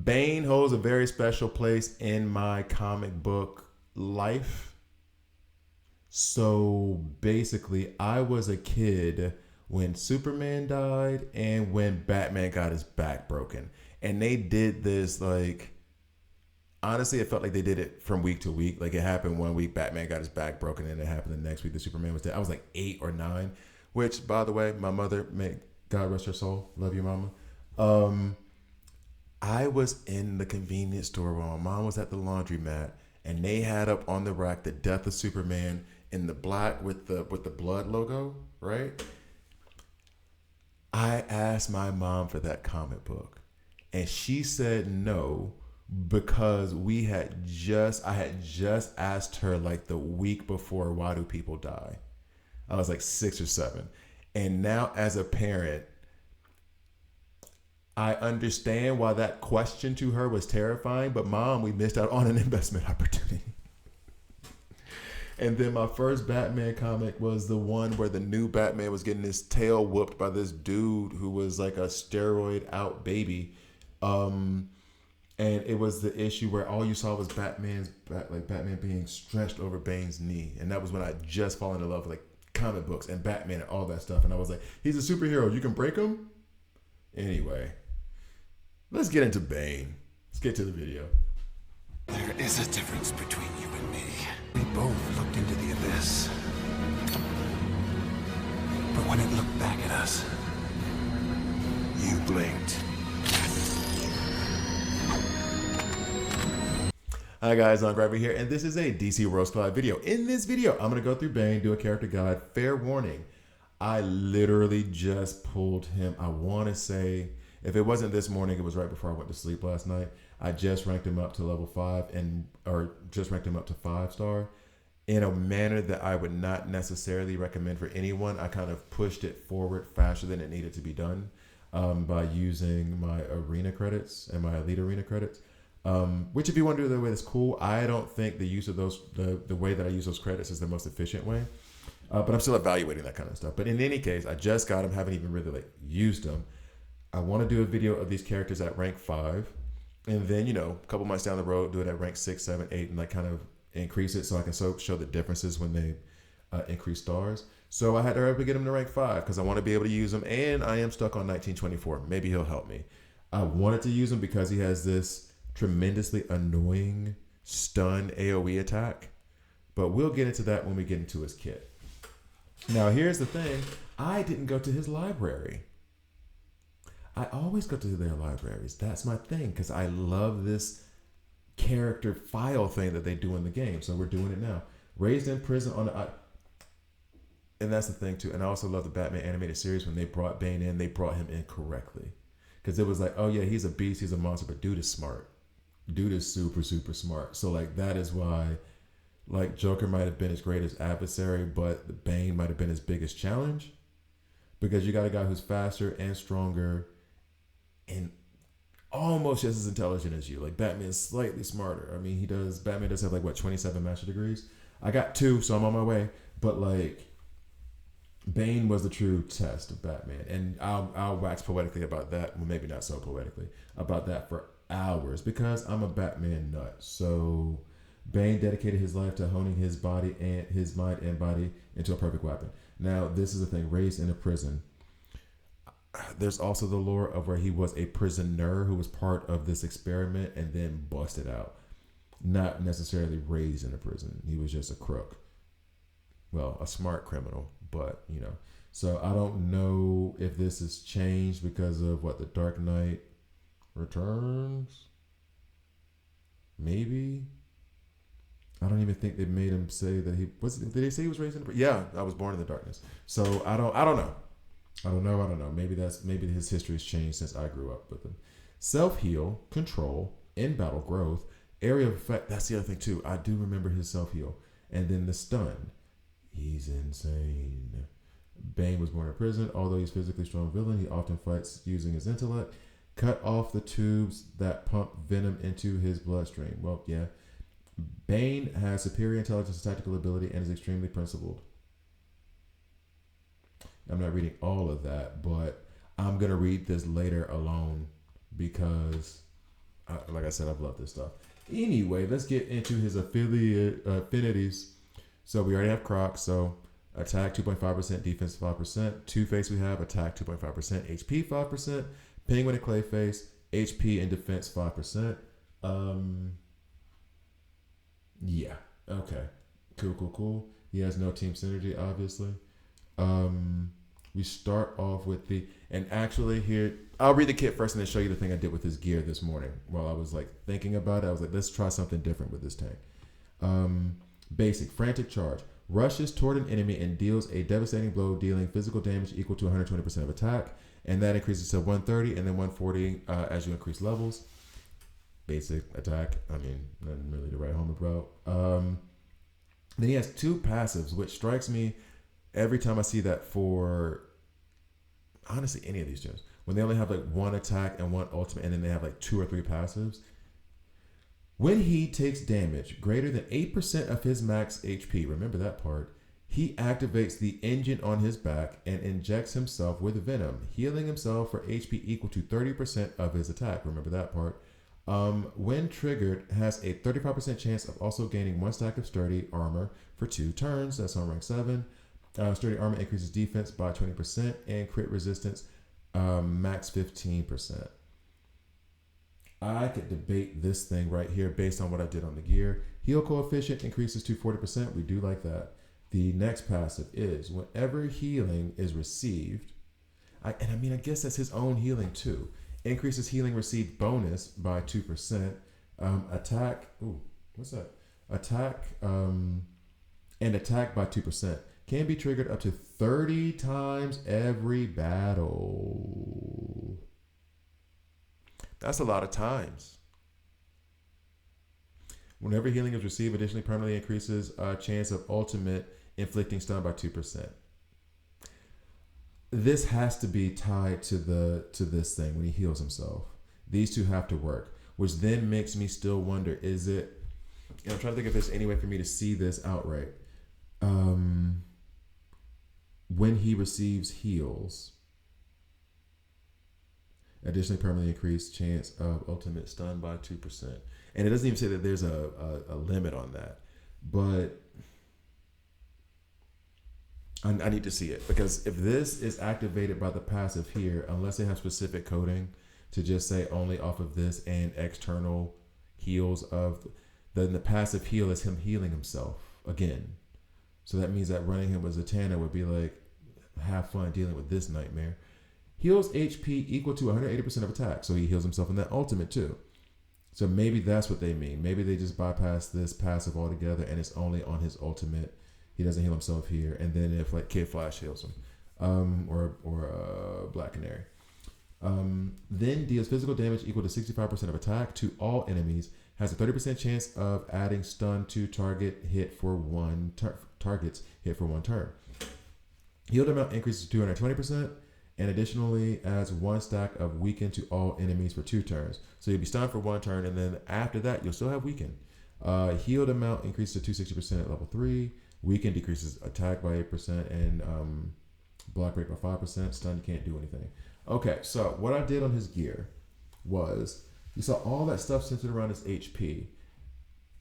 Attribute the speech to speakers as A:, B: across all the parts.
A: Bane holds a very special place in my comic book life. So basically, I was a kid when Superman died and when Batman got his back broken. And they did this like honestly, it felt like they did it from week to week. Like it happened one week, Batman got his back broken, and it happened the next week, the Superman was dead. I was like 8 or 9, which, by the way, my mother, may God rest her soul, love you, mama. Um, I was in the convenience store while my mom was at the laundromat, and they had up on the rack the Death of Superman in the black with the blood logo, right? I asked my mom for that comic book, and she said no because I had just asked her like the week before, why do people die? I was like 6 or 7. And now as a parent, I understand why that question to her was terrifying, but mom, we missed out on an investment opportunity. And then my first Batman comic was the one where the new Batman was getting his tail whooped by this dude who was like a steroid out baby. And it was the issue where all you saw was Batman being stretched over Bane's knee. And that was when I just fallen in love with like comic books and Batman and all that stuff. And I was like, he's a superhero. You can break him? Anyway, let's get into Bane. Let's get to the video.
B: There is a difference between you and me. We both looked into the abyss. But when it looked back at us, you blinked.
A: Hi guys, I'm Gravity here, and this is a DC World Squad video. In this video, I'm going to go through Bane, do a character guide. Fair warning, I literally just pulled him. I want to say, if it wasn't this morning, it was right before I went to sleep last night. I just ranked him up to level 5 or just ranked him up to 5-star in a manner that I would not necessarily recommend for anyone. I kind of pushed it forward faster than it needed to be done by using my arena credits and my elite arena credits. Which if you want to do it that way, that's cool. I don't think the use of those, the way that I use those credits is the most efficient way. But I'm still evaluating that kind of stuff. But in any case, I just got them, haven't even really like used them. I want to do a video of these characters at rank 5. And then, you know, a couple months down the road, do it at rank 6, 7, 8, and like kind of increase it so I can show the differences when they increase stars. So I had to get him to rank 5 because I want to be able to use him. And I am stuck on 1924. Maybe he'll help me. I wanted to use him because he has this tremendously annoying stun AoE attack. But we'll get into that when we get into his kit. Now, here's the thing. I didn't go to his library. I always go to their libraries. That's my thing because I love this character file thing that they do in the game. So we're doing it now. Raised in prison on the... And that's the thing too. And I also love the Batman animated series. When they brought Bane in, they brought him in correctly. Because it was like, oh yeah, he's a beast, he's a monster, but dude is smart. Dude is super, super smart. So like that is why like Joker might have been his greatest adversary, but Bane might have been his biggest challenge. Because you got a guy who's faster and stronger and almost just as intelligent as you. Like Batman's slightly smarter. I mean, Batman does have like what, 27 master degrees? I got 2, so I'm on my way. But like Bane was the true test of Batman. And I'll wax poetically about that. Well, maybe not so poetically about that for hours because I'm a Batman nut. So Bane dedicated his life to honing his body and his mind and body into a perfect weapon. Now, this is the thing, raised in a prison. There's also the lore of where he was a prisoner who was part of this experiment and then busted out. Not necessarily raised in a prison. He was just a crook. Well, a smart criminal, but you know. So I don't know if this has changed because of what the Dark Knight Returns. Maybe. I don't even think they made him say that he was. Did they say he was raised in? Yeah, I was born in the darkness. So I don't know. I don't know. Maybe his history has changed since I grew up with him. Self-heal, control, in-battle growth, area of effect. That's the other thing too. I do remember his self-heal. And then the stun. He's insane. Bane was born in prison. Although he's a physically strong villain, he often fights using his intellect. Cut off the tubes that pump venom into his bloodstream. Well, yeah. Bane has superior intelligence and tactical ability and is extremely principled. I'm not reading all of that, but I'm going to read this later alone because like I said, I've loved this stuff. Anyway, let's get into his affinities. So we already have Croc. So attack 2.5%, defense 5%. Two-Face we have attack 2.5%, HP 5%. Penguin and Clayface, HP and defense 5%. Yeah. Okay. Cool. He has no team synergy, obviously. We start off with and actually here, I'll read the kit first and then show you the thing I did with his gear this morning. While I was like thinking about it, I was like, let's try something different with this tank. Basic, frantic charge. Rushes toward an enemy and deals a devastating blow, dealing physical damage equal to 120% of attack. And that increases to 130 and then 140 as you increase levels. Basic attack. I mean, nothing really to write home about. Then he has two passives, which strikes me every time I see that for, honestly, any of these gems. When they only have like one attack and one ultimate, and then they have like 2 or 3 passives. When he takes damage greater than 8% of his max HP, remember that part, he activates the engine on his back and injects himself with venom, healing himself for HP equal to 30% of his attack. Remember that part. When triggered, has a 35% chance of also gaining 1 stack of sturdy armor for 2 turns. That's on rank 7. Sturdy armor increases defense by 20% and crit resistance max 15%. I could debate this thing right here based on what I did on the gear. Heal coefficient increases to 40%. We do like that. The next passive is whenever healing is received, I guess that's his own healing too. Increases healing received bonus by 2%. Attack. Ooh, what's that? Attack and attack by 2%. Can be triggered up to 30 times every battle. That's a lot of times. Whenever healing is received, additionally permanently increases chance of ultimate inflicting stun by 2%. This has to be tied to this thing when he heals himself. These two have to work, which then makes me still wonder, is it, I'm trying to think if there's any way for me to see this outright. When he receives heals, additionally permanently increased chance of ultimate stun by 2%. And it doesn't even say that there's a limit on that. But I need to see it, because if this is activated by the passive here, unless they have specific coding to just say only off of this and external heals then the passive heal is him healing himself again. So that means that running him with Zatanna would be like, have fun dealing with this nightmare. Heals HP equal to 180% of attack. So he heals himself in that ultimate too. So maybe that's what they mean. Maybe they just bypass this passive altogether and it's only on his ultimate. He doesn't heal himself here. And then if like Kid Flash heals him, or Black Canary. Then deals physical damage equal to 65% of attack to all enemies. Has a 30% chance of adding stun to targets hit for one turn. Healed amount increases to 220%, and additionally adds 1 stack of weaken to all enemies for 2 turns. So you'll be stunned for 1 turn, and then after that you'll still have weaken. Healed amount increases to 260% at level 3. Weaken decreases attack by 8% and block rate by 5%. Stun, you can't do anything. Okay, so what I did on his gear was, you saw all that stuff centered around his HP.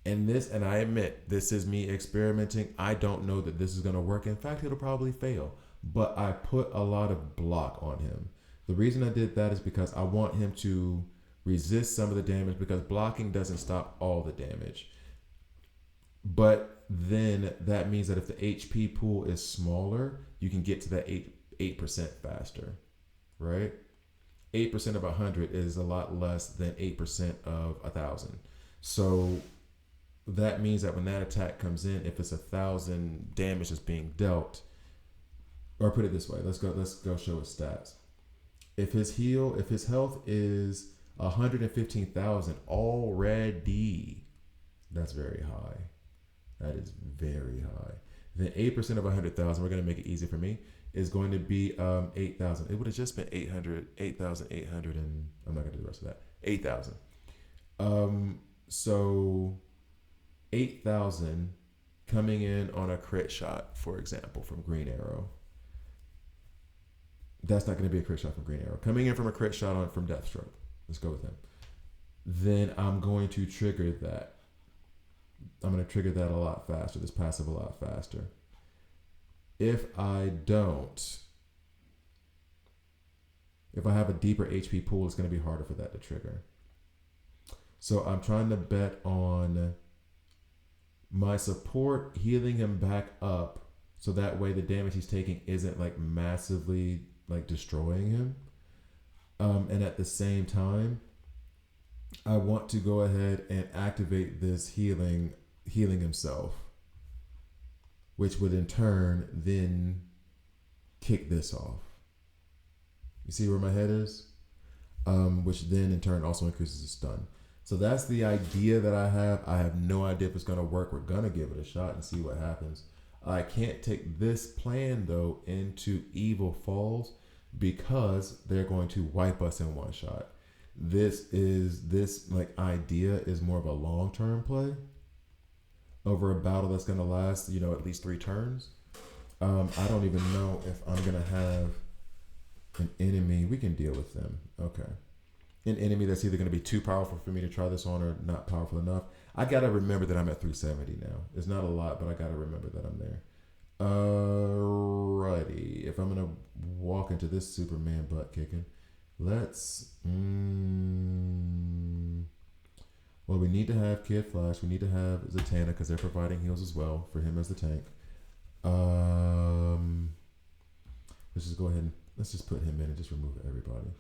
A: And I admit, this is me experimenting. I don't know that this is going to work. In fact, it'll probably fail. But I put a lot of block on him. The reason I did that is because I want him to resist some of the damage, because blocking doesn't stop all the damage. But then that means that if the HP pool is smaller, you can get to that 8% faster, right? 8% of 100 is a lot less than 8% of 1,000. So that means that when that attack comes in, if it's 1,000 damage is being dealt, or put it this way, let's go show his stats. If his health is 115,000 already, that's very high. That is very high. Then 8% of 100,000, we're going to make it easy for me, is going to be 8,000. It would have just been 8,800, and I'm not going to do the rest of that. 8,000. So 8,000 coming in on a crit shot, for example, from Green Arrow. That's not going to be a crit shot from Green Arrow. Coming in from a crit shot from Deathstroke. Let's go with him. then I'm going to trigger that. I'm going to trigger that a lot faster, this passive a lot faster. If I don't, if I have a deeper HP pool, it's going to be harder for that to trigger. So I'm trying to bet on my support healing him back up, so that way the damage he's taking isn't like massively like destroying him. And at the same time, I want to go ahead and activate this healing himself, which would in turn then kick this off. You see where my head is? Which then in turn also increases the stun. So that's the idea that I have. I have no idea if it's going to work. We're going to give it a shot and see what happens. I can't take this plan though into Evil Falls because they're going to wipe us in one shot. This like idea is more of a long-term play over a battle that's going to last, at least 3 turns. I don't even know if I'm going to have an enemy. We can deal with them. Okay. An enemy that's either going to be too powerful for me to try this on or not powerful enough. I got to remember that I'm at 370 now. It's not a lot, but I got to remember that I'm there. Alrighty. If I'm going to walk into this Superman butt kicking, let's... Well, we need to have Kid Flash. We need to have Zatanna because they're providing heals as well for him as the tank. Let's just go ahead and let's just put him in and just remove everybody.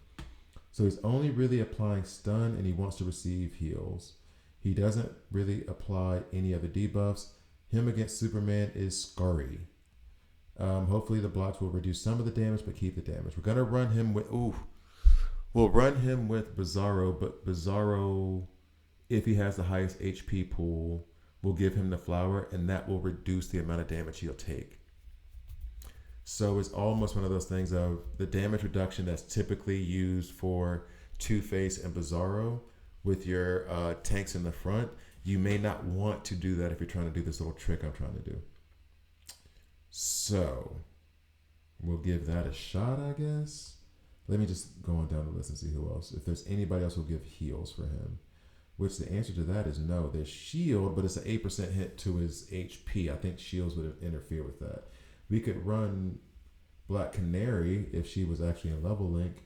A: So he's only really applying stun and he wants to receive heals. He doesn't really apply any other debuffs. Him against Superman is scurry. Hopefully the blocks will reduce some of the damage but keep the damage. We're going to run him with... We'll run him with Bizarro, but Bizarro, if he has the highest HP pool, will give him the flower and that will reduce the amount of damage he'll take. So it's almost one of those things of the damage reduction that's typically used for Two-Face and Bizarro with your tanks in the front. You may not want to do that if you're trying to do this little trick I'm trying to do. So we'll give that a shot, I guess. Let me just go on down the list and see who else. If there's anybody else who'll give heals for him. Which the answer to that is no. There's shield, but it's an 8% hit to his HP. I think shields would interfere with that. We could run Black Canary if she was actually in level link.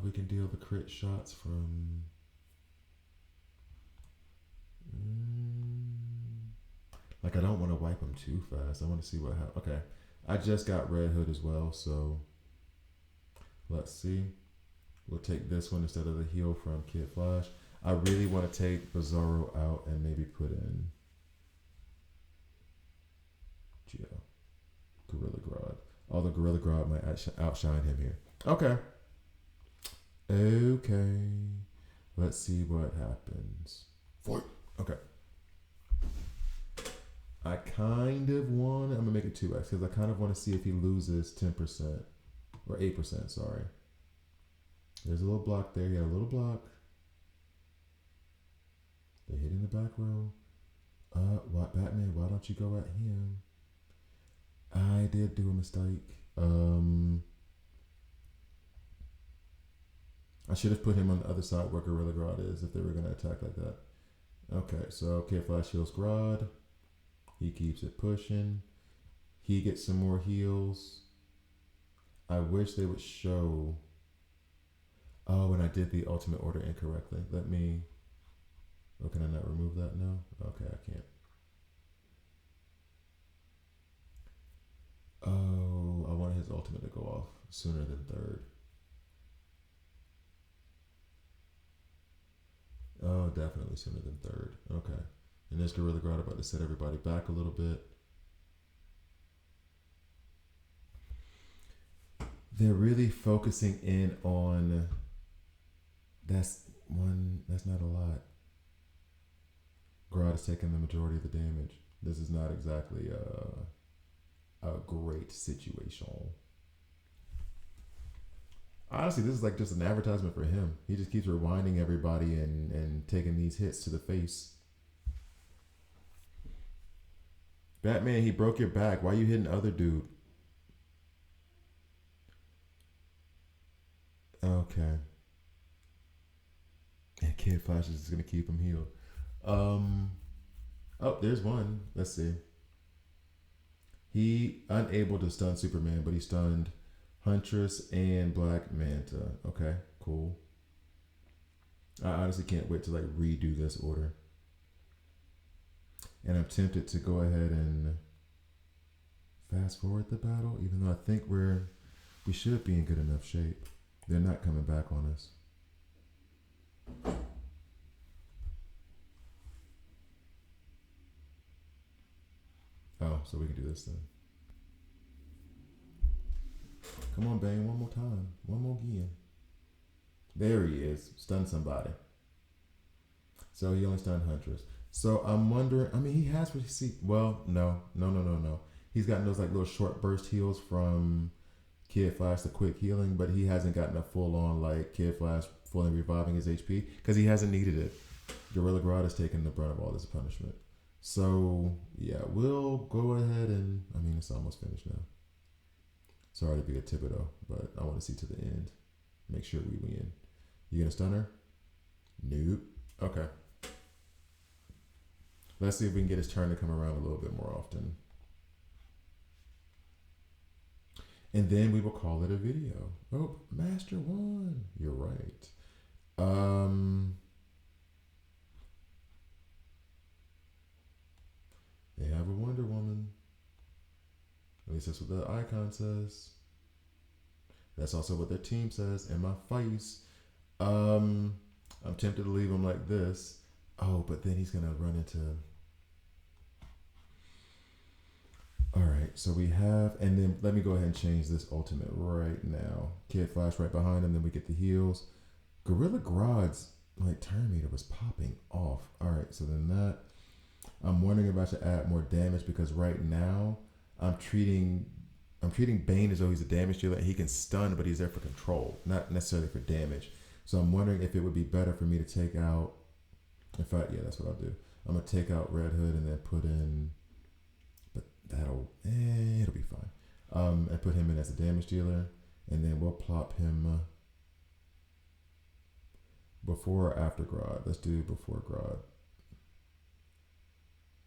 A: We can deal the crit shots from... Like, I don't want to wipe them too fast. I want to see what happens. Okay. I just got Red Hood as well, so let's see. We'll take this one instead of the heal from Kid Flash. I really want to take Bizarro out and maybe put in Gorilla Grodd. Although Gorilla Grodd might outshine him here. Okay. Let's see what happens. Fight. Okay. I kind of want... I'm going to make it 2x because I kind of want to see if he loses 10%. Or 8%, sorry. There's a little block there. He had a little block. They hit in the back row. Batman, why don't you go at him? I did do a mistake. I should have put him on the other side where Gorilla Grodd is if they were going to attack like that. Okay, so Kid Flash heals Grodd. He keeps it pushing. He gets some more heals. I wish they would show... Oh, and I did the ultimate order incorrectly. Let me... Oh, can I not remove that now? Okay, I can't. Oh, I want his ultimate to go off sooner than third. Oh, definitely sooner than third. Okay. And there's Gorilla Grodd about to set everybody back a little bit. They're really focusing in on... That's not a lot. Grodd is taking the majority of the damage. This is not exactly a great situation. Honestly, this is like just an advertisement for him. He just keeps rewinding everybody and taking these hits to the face. Batman, he broke your back. Why are you hitting other dude? Okay. And Kid Flash is gonna keep him healed. Um. Oh, there's one. Let's see. He unable to stun Superman, but he stunned Huntress and Black Manta. Okay, cool. I honestly can't wait to like redo this order. And I'm tempted to go ahead and fast forward the battle, even though I think we should be in good enough shape. They're not coming back on us. Oh, so we can do this then. Come on, Bane, one more time. One more again. There he is. Stun somebody. So he only stunned Huntress. So I'm wondering, I mean, he has what he see. Well, no. He's gotten those like little short burst heals from Kid Flash, the quick healing, but he hasn't gotten a full on like Kid Flash fully reviving his HP because he hasn't needed it. Gorilla Grodd has taken the brunt of all this punishment. So yeah, we'll go ahead and I mean it's almost finished now. Sorry to be a Thibodeau, but I want to see to the end. Make sure we win. You gonna stun her? Nope. Okay. Let's see if we can get his turn to come around a little bit more often. And then we will call it a video. Oh, Master won. You're right. They have a Wonder Woman. At least that's what the icon says. That's also what their team says in my face. I'm tempted to leave him like this. Oh, but then he's gonna run into. All right, so we have, and then let me go ahead and change this ultimate right now. Kid Flash right behind him, then we get the heals. Gorilla Grodd's like turn meter was popping off. All right, so then that. I'm wondering if I should add more damage because right now I'm treating Bane as though he's a damage dealer. He can stun, but he's there for control, not necessarily for damage. So I'm wondering if it would be better for me to take out. In fact, yeah, that's what I'll do. I'm gonna take out Red Hood and then put in, but it'll be fine. And put him in as a damage dealer, and then we'll plop him before or after Grodd. Let's do before Grodd.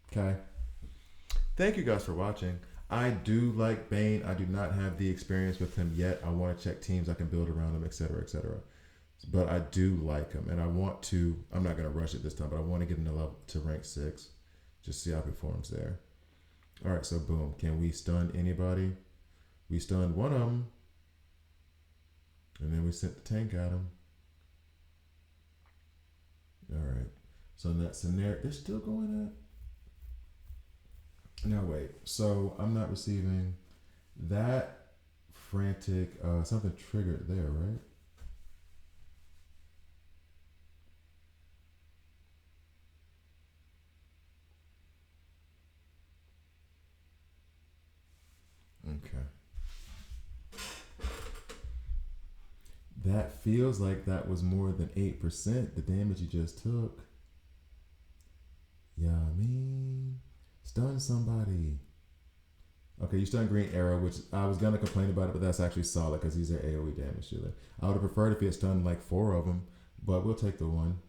A: Okay. Thank you guys for watching. I do like Bane. I do not have the experience with him yet. I want to check teams I can build around him, etc., etc. But I do like him, and I want to. I'm not going to rush it this time, but I want to get him to level to rank 6, just see how he performs there. All right, so boom. Can we stun anybody? We stunned one of them, and then we sent the tank at him. All right. So in that scenario, they're still going at. Now wait, so I'm not receiving that frantic, something triggered there, right? Okay. That feels like that was more than 8%, the damage you just took. Yeah, I mean... Stun somebody. Okay, you stun Green Arrow, which I was gonna complain about it, but that's actually solid because he's their AoE damage dealer. I would have preferred if he had stunned like 4 of them, but we'll take the one.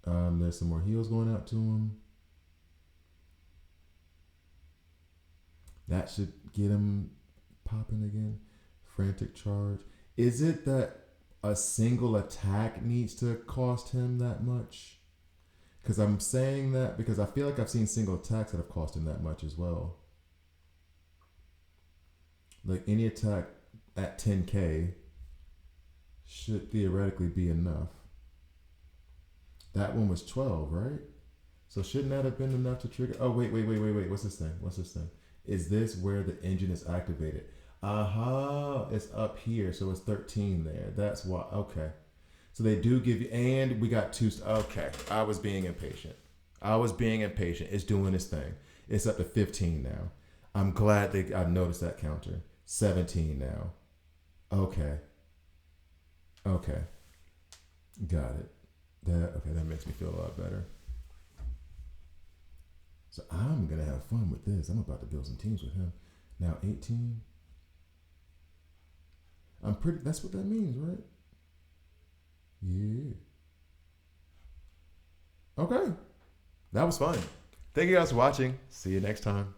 A: There's some more heals going out to him. That should get him popping again. Frantic charge. Is it that a single attack needs to cost him that much? Because I'm saying that because I feel like I've seen single attacks that have cost him that much as well. Like any attack at 10k should theoretically be enough. That one was 12, right? So shouldn't that have been enough to trigger? Oh, wait. What's this thing? Is this where the engine is activated? Aha, it's up here. So it's 13 there. That's why. Okay. So they do give you, and we got 2. Okay, I was being impatient. It's doing its thing. It's up to 15 now. I'm glad I noticed that counter. 17 now. Okay. Got it. That makes me feel a lot better. So I'm gonna have fun with this. I'm about to build some teams with him. Now 18. That's what that means, right? Okay. That was fun. Thank you guys for watching. See you next time.